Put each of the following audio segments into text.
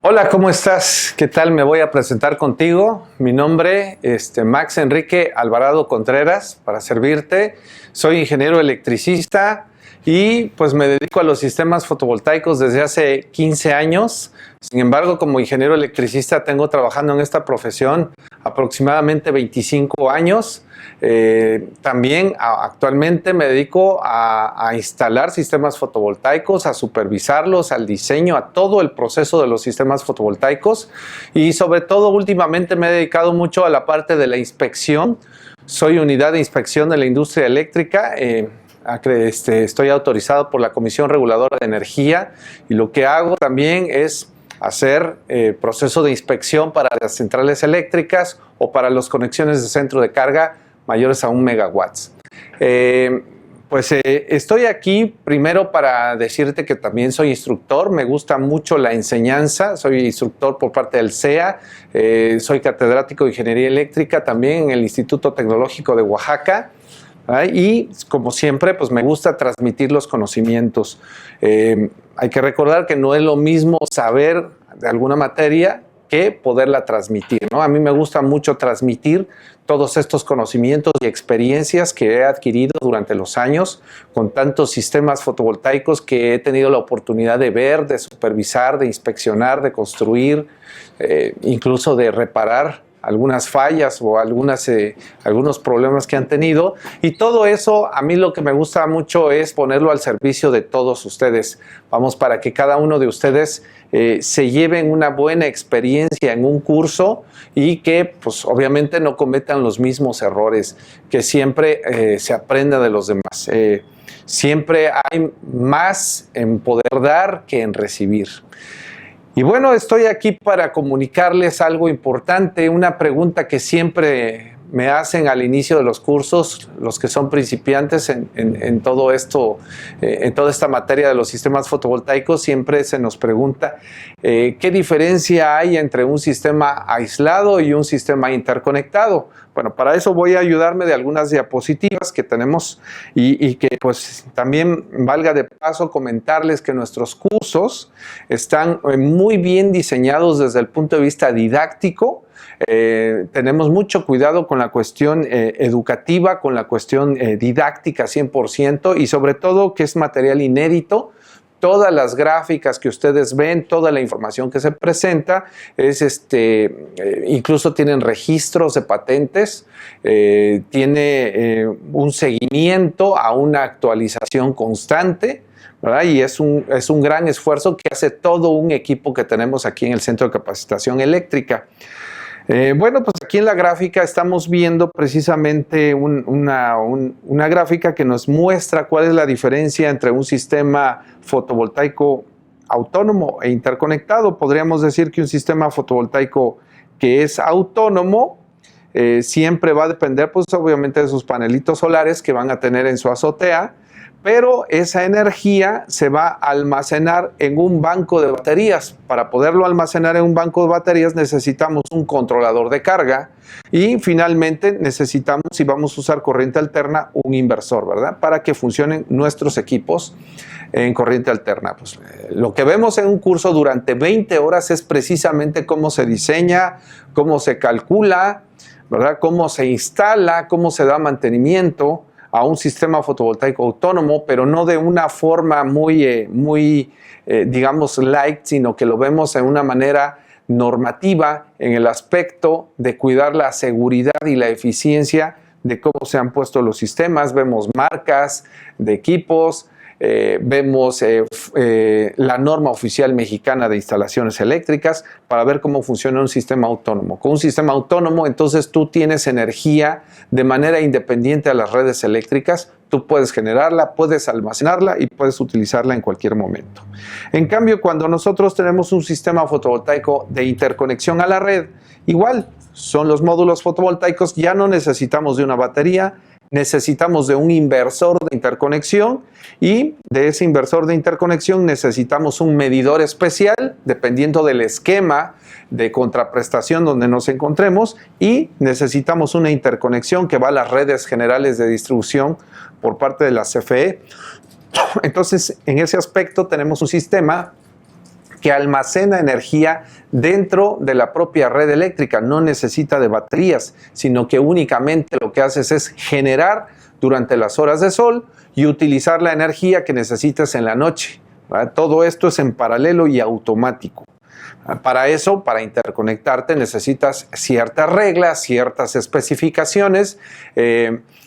Hola, ¿cómo estás? ¿Qué tal? Me voy a presentar contigo. Mi nombre es Max Enrique Alvarado Contreras, para servirte. Soy ingeniero electricista y pues me dedico a los sistemas fotovoltaicos desde hace 15 años. Sin embargo, como ingeniero electricista tengo trabajando en esta profesión aproximadamente 25 años. También actualmente me dedico a instalar sistemas fotovoltaicos, a supervisarlos, al diseño, a todo el proceso de los sistemas fotovoltaicos, y sobre todo últimamente me he dedicado mucho a la parte de la inspección. Soy unidad de inspección de la industria eléctrica. Estoy autorizado por la Comisión Reguladora de Energía, y lo que hago también es hacer proceso de inspección para las centrales eléctricas o para las conexiones de centro de carga mayores a 1 megawatts. Estoy aquí primero para decirte que también soy instructor. Me gusta mucho la enseñanza. Soy instructor por parte del CEA. Soy catedrático de Ingeniería Eléctrica también en el Instituto Tecnológico de Oaxaca. Y como siempre, pues me gusta transmitir los conocimientos. Hay que recordar que no es lo mismo saber de alguna materia que poderla transmitir, ¿no? A mí me gusta mucho transmitir todos estos conocimientos y experiencias que he adquirido durante los años con tantos sistemas fotovoltaicos que he tenido la oportunidad de ver, de supervisar, de inspeccionar, de construir, incluso de reparar algunas fallas o algunos problemas que han tenido. Y todo eso, a mí lo que me gusta mucho es ponerlo al servicio de todos ustedes. Vamos, para que cada uno de ustedes se lleven una buena experiencia en un curso y que, pues, obviamente no cometan los mismos errores, que siempre se aprenda de los demás. Siempre hay más en poder dar que en recibir. Y bueno, estoy aquí para comunicarles algo importante, una pregunta que siempre me hacen al inicio de los cursos, los que son principiantes en todo esto, en toda esta materia de los sistemas fotovoltaicos. Siempre se nos pregunta ¿qué diferencia hay entre un sistema aislado y un sistema interconectado? Bueno, para eso voy a ayudarme de algunas diapositivas que tenemos y que pues también valga de paso comentarles que nuestros cursos están muy bien diseñados desde el punto de vista didáctico. Tenemos mucho cuidado con la cuestión educativa, con la cuestión didáctica 100%, y sobre todo que es material inédito. Todas las gráficas que ustedes ven, toda la información que se presenta, incluso tienen registros de patentes, tiene un seguimiento a una actualización constante, ¿verdad? Y es un gran esfuerzo que hace todo un equipo que tenemos aquí en el Centro de Capacitación Eléctrica. Bueno, pues aquí en la gráfica estamos viendo precisamente una gráfica que nos muestra cuál es la diferencia entre un sistema fotovoltaico autónomo e interconectado. Podríamos decir que un sistema fotovoltaico que es autónomo siempre va a depender, pues obviamente, de sus panelitos solares que van a tener en su azotea, pero esa energía se va a almacenar en un banco de baterías. Para poderlo almacenar en un banco de baterías necesitamos un controlador de carga, y finalmente necesitamos, si vamos a usar corriente alterna, un inversor, ¿verdad? Para que funcionen nuestros equipos en corriente alterna. Pues, lo que vemos en un curso durante 20 horas es precisamente cómo se diseña, cómo se calcula, ¿verdad? Cómo se instala, cómo se da mantenimiento a un sistema fotovoltaico autónomo, pero no de una forma digamos, light, sino que lo vemos en una manera normativa en el aspecto de cuidar la seguridad y la eficiencia de cómo se han puesto los sistemas. Vemos marcas de equipos, vemos la norma oficial mexicana de instalaciones eléctricas para ver cómo funciona un sistema autónomo. Con un sistema autónomo, entonces tú tienes energía de manera independiente a las redes eléctricas. Tú puedes generarla, puedes almacenarla y puedes utilizarla en cualquier momento. En cambio, cuando nosotros tenemos un sistema fotovoltaico de interconexión a la red, igual son los módulos fotovoltaicos, ya no necesitamos de una batería, necesitamos de un inversor de interconexión y de ese inversor de interconexión necesitamos un medidor especial dependiendo del esquema de contraprestación donde nos encontremos y necesitamos una interconexión que va a las redes generales de distribución por parte de la CFE. Entonces, en ese aspecto tenemos un sistema que almacena energía dentro de la propia red eléctrica, no necesita de baterías, sino que únicamente lo que haces es generar durante las horas de sol y utilizar la energía que necesitas en la noche, ¿verdad? Todo esto es en paralelo y automático. Para eso, para interconectarte, necesitas ciertas reglas, ciertas especificaciones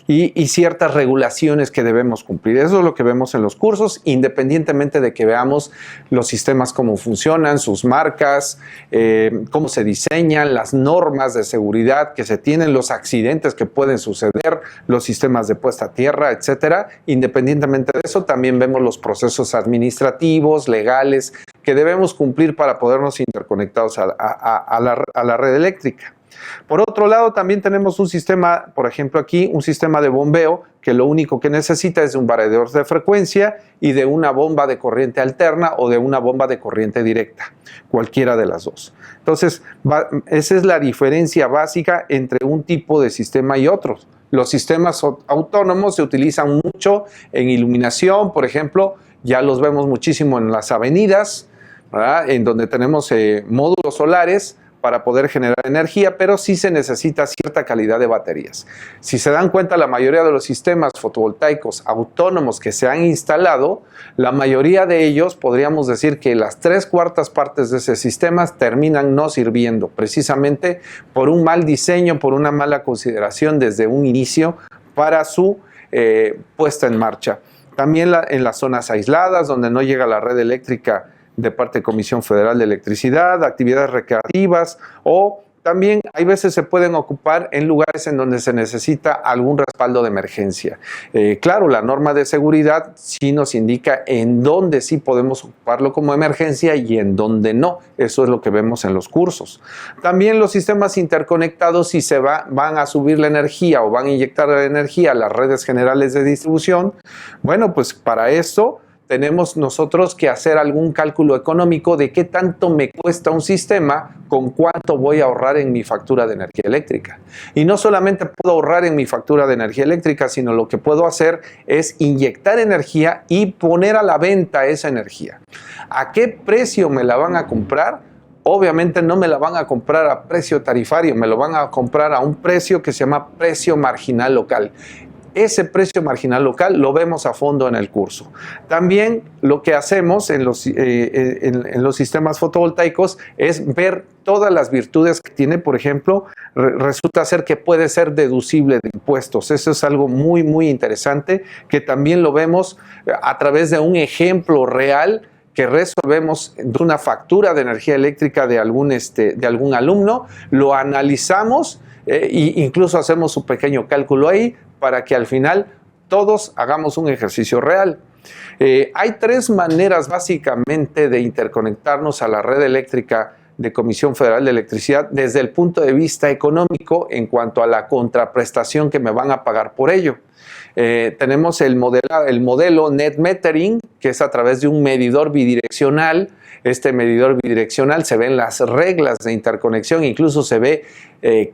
y ciertas regulaciones que debemos cumplir. Eso es lo que vemos en los cursos, independientemente de que veamos los sistemas, cómo funcionan, sus marcas, cómo se diseñan, las normas de seguridad que se tienen, los accidentes que pueden suceder, los sistemas de puesta a tierra, etcétera. Independientemente de eso, también vemos los procesos administrativos, legales, que debemos cumplir para podernos interconectados a la red eléctrica. Por otro lado, también tenemos un sistema, por ejemplo aquí, un sistema de bombeo que lo único que necesita es de un variador de frecuencia y de una bomba de corriente alterna o de una bomba de corriente directa, cualquiera de las dos. Entonces, esa es la diferencia básica entre un tipo de sistema y otros. Los sistemas autónomos se utilizan mucho en iluminación, por ejemplo, ya los vemos muchísimo en las avenidas, ¿verdad? En donde tenemos módulos solares para poder generar energía, pero sí se necesita cierta calidad de baterías. Si se dan cuenta, la mayoría de los sistemas fotovoltaicos autónomos que se han instalado, la mayoría de ellos, podríamos decir que las 3/4 partes de ese sistema terminan no sirviendo, precisamente por un mal diseño, por una mala consideración desde un inicio para su puesta en marcha. También en las zonas aisladas, donde no llega la red eléctrica de parte de Comisión Federal de Electricidad, actividades recreativas o también hay veces se pueden ocupar en lugares en donde se necesita algún respaldo de emergencia. Claro, la norma de seguridad sí nos indica en dónde sí podemos ocuparlo como emergencia y en dónde no. Eso es lo que vemos en los cursos. También los sistemas interconectados, si van a subir la energía o van a inyectar la energía a las redes generales de distribución, bueno, pues para eso tenemos nosotros que hacer algún cálculo económico de qué tanto me cuesta un sistema, con cuánto voy a ahorrar en mi factura de energía eléctrica. Y no solamente puedo ahorrar en mi factura de energía eléctrica, sino lo que puedo hacer es inyectar energía y poner a la venta esa energía. ¿A qué precio me la van a comprar? Obviamente no me la van a comprar a precio tarifario, me lo van a comprar a un precio que se llama precio marginal local. Ese precio marginal local lo vemos a fondo en el curso. También lo que hacemos en los sistemas fotovoltaicos es ver todas las virtudes que tiene. Por ejemplo, resulta ser que puede ser deducible de impuestos. Eso es algo muy, muy interesante que también lo vemos a través de un ejemplo real que resolvemos de una factura de energía eléctrica de algún alumno, lo analizamos e incluso hacemos un pequeño cálculo ahí para que al final todos hagamos un ejercicio real. Hay 3 maneras básicamente de interconectarnos a la red eléctrica de Comisión Federal de Electricidad desde el punto de vista económico en cuanto a la contraprestación que me van a pagar por ello. Tenemos el modelo Net Metering, que es a través de un medidor bidireccional. Este medidor bidireccional se ven las reglas de interconexión, incluso se ve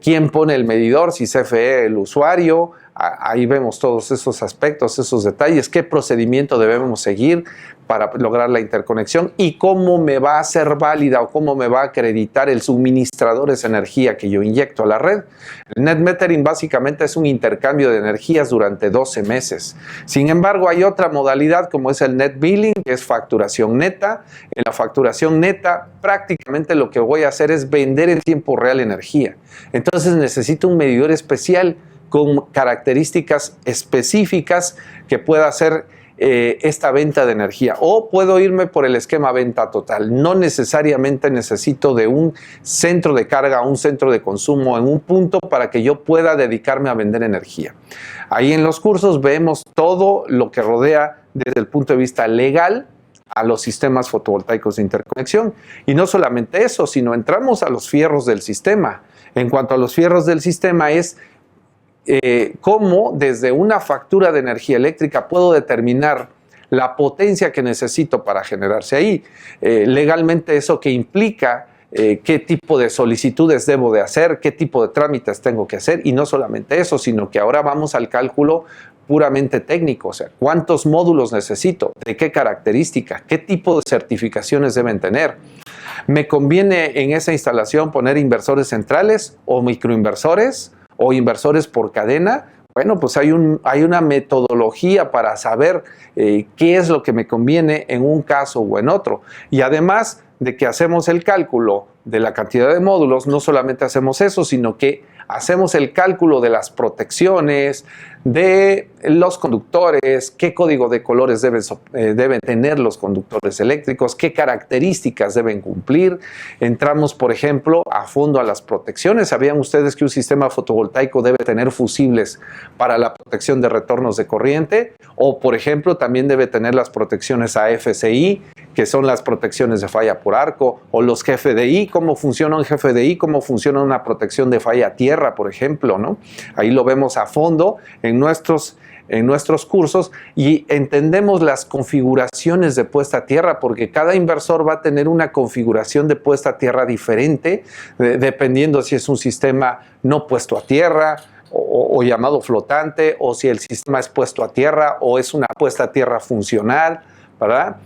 quién pone el medidor, si CFE el usuario. Ahí vemos todos esos aspectos, esos detalles, qué procedimiento debemos seguir para lograr la interconexión y cómo me va a ser válida o cómo me va a acreditar el suministrador esa energía que yo inyecto a la red. El net metering básicamente es un intercambio de energías durante 12 meses. Sin embargo, hay otra modalidad como es el net billing, que es facturación neta. En la facturación neta, prácticamente lo que voy a hacer es vender en tiempo real energía. Entonces necesito un medidor especial con características específicas que pueda hacer esta venta de energía. O puedo irme por el esquema venta total. No necesariamente necesito de un centro de carga, un centro de consumo en un punto para que yo pueda dedicarme a vender energía. Ahí en los cursos vemos todo lo que rodea desde el punto de vista legal a los sistemas fotovoltaicos de interconexión. Y no solamente eso, sino entramos a los fierros del sistema. En cuanto a los fierros del sistema es cómo desde una factura de energía eléctrica puedo determinar la potencia que necesito para generarse ahí. Legalmente, eso que implica qué tipo de solicitudes debo de hacer, qué tipo de trámites tengo que hacer, y no solamente eso, sino que ahora vamos al cálculo puramente técnico, o sea, cuántos módulos necesito, de qué características, qué tipo de certificaciones deben tener. ¿Me conviene en esa instalación poner inversores centrales o microinversores o inversores por cadena? Bueno, pues hay una metodología para saber qué es lo que me conviene en un caso o en otro. Y además de que hacemos el cálculo de la cantidad de módulos, no solamente hacemos eso, sino que hacemos el cálculo de las protecciones, de los conductores, qué código de colores deben tener los conductores eléctricos, qué características deben cumplir. Entramos, por ejemplo, a fondo a las protecciones. ¿Sabían ustedes que un sistema fotovoltaico debe tener fusibles para la protección de retornos de corriente? O, por ejemplo, también debe tener las protecciones AFCI, que son las protecciones de falla por arco, o los GFDI, cómo funciona un GFDI, cómo funciona una protección de falla a tierra, por ejemplo, ¿no? Ahí lo vemos a fondo en nuestros cursos y entendemos las configuraciones de puesta a tierra, porque cada inversor va a tener una configuración de puesta a tierra diferente, dependiendo si es un sistema no puesto a tierra o llamado flotante, o si el sistema es puesto a tierra o es una puesta a tierra funcional, ¿verdad?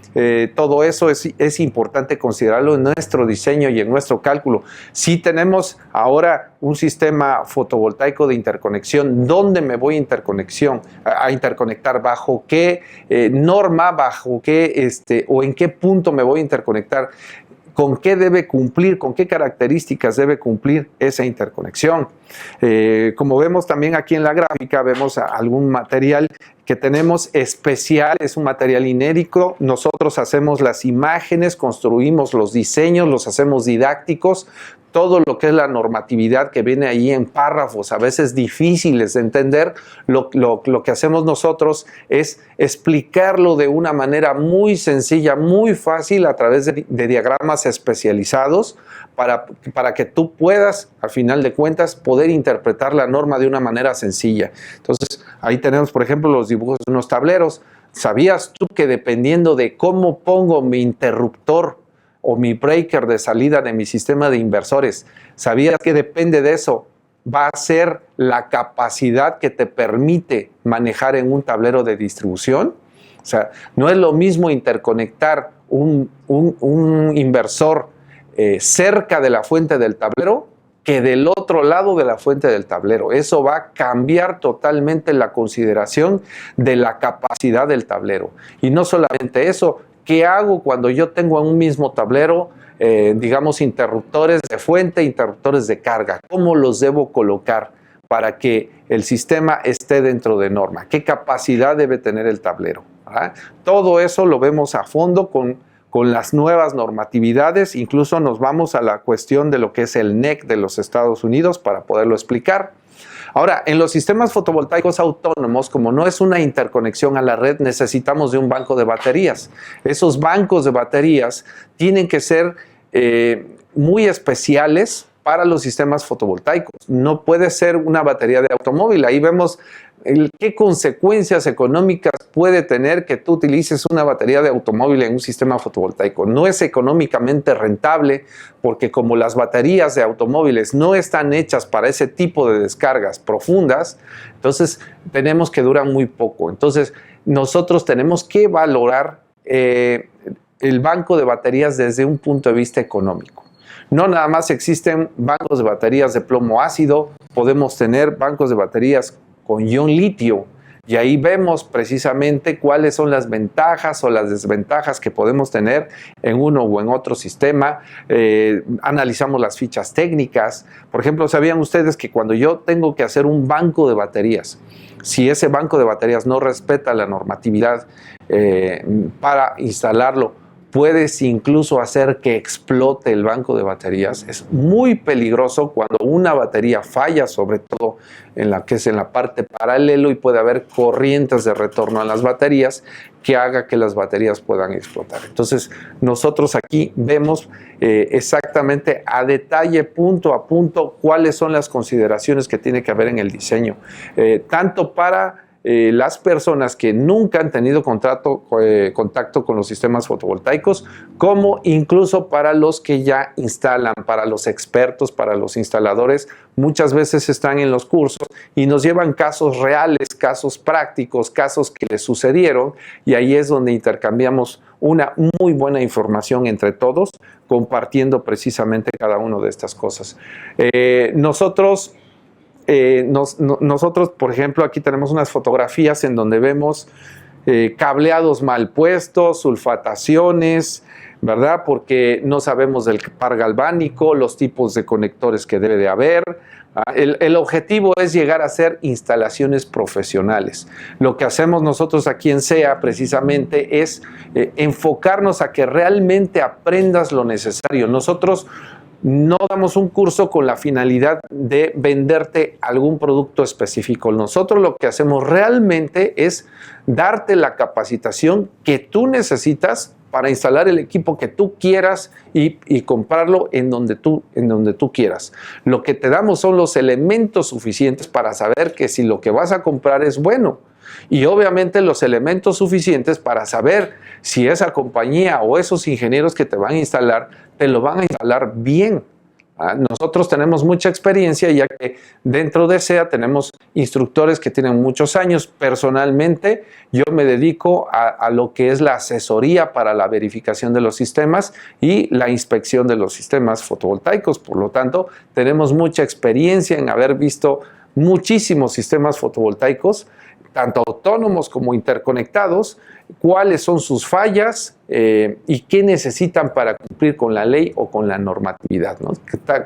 Todo eso es importante considerarlo en nuestro diseño y en nuestro cálculo. Si tenemos ahora un sistema fotovoltaico de interconexión, ¿dónde me voy a interconectar? ¿Bajo qué norma? ¿Bajo qué o en qué punto me voy a interconectar? ¿Con qué debe cumplir? ¿Con qué características debe cumplir esa interconexión? Como vemos también aquí en la gráfica, vemos algún material que tenemos especial, es un material inédito. Nosotros hacemos las imágenes, construimos los diseños, los hacemos didácticos. Todo lo que es la normatividad que viene ahí en párrafos, a veces difíciles de entender, lo que hacemos nosotros es explicarlo de una manera muy sencilla, muy fácil, a través de diagramas especializados, para que tú puedas, al final de cuentas, poder interpretar la norma de una manera sencilla. Entonces, ahí tenemos, por ejemplo, los dibujos de unos tableros. ¿Sabías tú que dependiendo de cómo pongo mi interruptor o mi breaker de salida de mi sistema de inversores, sabías que depende de eso? Va a ser la capacidad que te permite manejar en un tablero de distribución. O sea, no es lo mismo interconectar un inversor cerca de la fuente del tablero que del otro lado de la fuente del tablero. Eso va a cambiar totalmente la consideración de la capacidad del tablero. Y no solamente eso, ¿qué hago cuando yo tengo en un mismo tablero, digamos, interruptores de fuente, interruptores de carga? ¿Cómo los debo colocar para que el sistema esté dentro de norma? ¿Qué capacidad debe tener el tablero? ¿Ah? Todo eso lo vemos a fondo con las nuevas normatividades. Incluso nos vamos a la cuestión de lo que es el NEC de los Estados Unidos para poderlo explicar. Ahora, en los sistemas fotovoltaicos autónomos, como no es una interconexión a la red, necesitamos de un banco de baterías. Esos bancos de baterías tienen que ser muy especiales para los sistemas fotovoltaicos. No puede ser una batería de automóvil. Ahí vemos qué consecuencias económicas puede tener que tú utilices una batería de automóvil en un sistema fotovoltaico. No es económicamente rentable, porque como las baterías de automóviles no están hechas para ese tipo de descargas profundas, entonces tenemos que duran muy poco. Entonces nosotros tenemos que valorar el banco de baterías desde un punto de vista económico. No nada más existen bancos de baterías de plomo ácido, podemos tener bancos de baterías con ion litio, y ahí vemos precisamente cuáles son las ventajas o las desventajas que podemos tener en uno o en otro sistema. Analizamos las fichas técnicas. Por ejemplo, ¿sabían ustedes que cuando yo tengo que hacer un banco de baterías, si ese banco de baterías no respeta la normatividad para instalarlo, puedes incluso hacer que explote el banco de baterías. Es muy peligroso cuando una batería falla, sobre todo en la que es en la parte paralelo, y puede haber corrientes de retorno a las baterías que haga que las baterías puedan explotar. Entonces, nosotros aquí vemos exactamente a detalle, punto a punto, cuáles son las consideraciones que tiene que haber en el diseño, tanto para las personas que nunca han tenido contacto con los sistemas fotovoltaicos, como incluso para los que ya instalan, para los expertos, para los instaladores. Muchas veces están en los cursos y nos llevan casos reales, casos prácticos, casos que les sucedieron, y ahí es donde intercambiamos una muy buena información entre todos, compartiendo precisamente cada una de estas cosas. Nosotros, por ejemplo, aquí tenemos unas fotografías en donde vemos cableados mal puestos, sulfataciones, ¿verdad? Porque no sabemos del par galvánico, los tipos de conectores que debe de haber. El objetivo es llegar a hacer instalaciones profesionales. Lo que hacemos nosotros aquí en SEA precisamente es enfocarnos a que realmente aprendas lo necesario. Nosotros no damos un curso con la finalidad de venderte algún producto específico. Nosotros lo que hacemos realmente es darte la capacitación que tú necesitas para instalar el equipo que tú quieras y comprarlo en donde tú quieras. Lo que te damos son los elementos suficientes para saber que si lo que vas a comprar es bueno. Y obviamente los elementos suficientes para saber si esa compañía o esos ingenieros que te van a instalar, te lo van a instalar bien. Nosotros tenemos mucha experiencia, ya que dentro de SEA tenemos instructores que tienen muchos años. Personalmente, yo me dedico a lo que es la asesoría para la verificación de los sistemas y la inspección de los sistemas fotovoltaicos. Por lo tanto, tenemos mucha experiencia en haber visto muchísimos sistemas fotovoltaicos, tanto autónomos como interconectados, cuáles son sus fallas y qué necesitan para cumplir con la ley o con la normatividad, ¿no?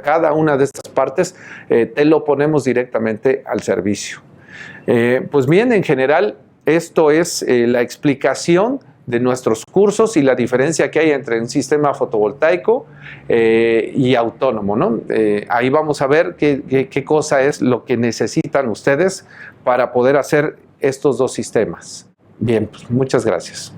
Cada una de estas partes te lo ponemos directamente al servicio. Pues bien, en general, esto es la explicación de nuestros cursos y la diferencia que hay entre un sistema fotovoltaico y autónomo, ¿no? Ahí vamos a ver qué cosa es lo que necesitan ustedes para poder hacer estos dos sistemas. Bien, pues muchas gracias.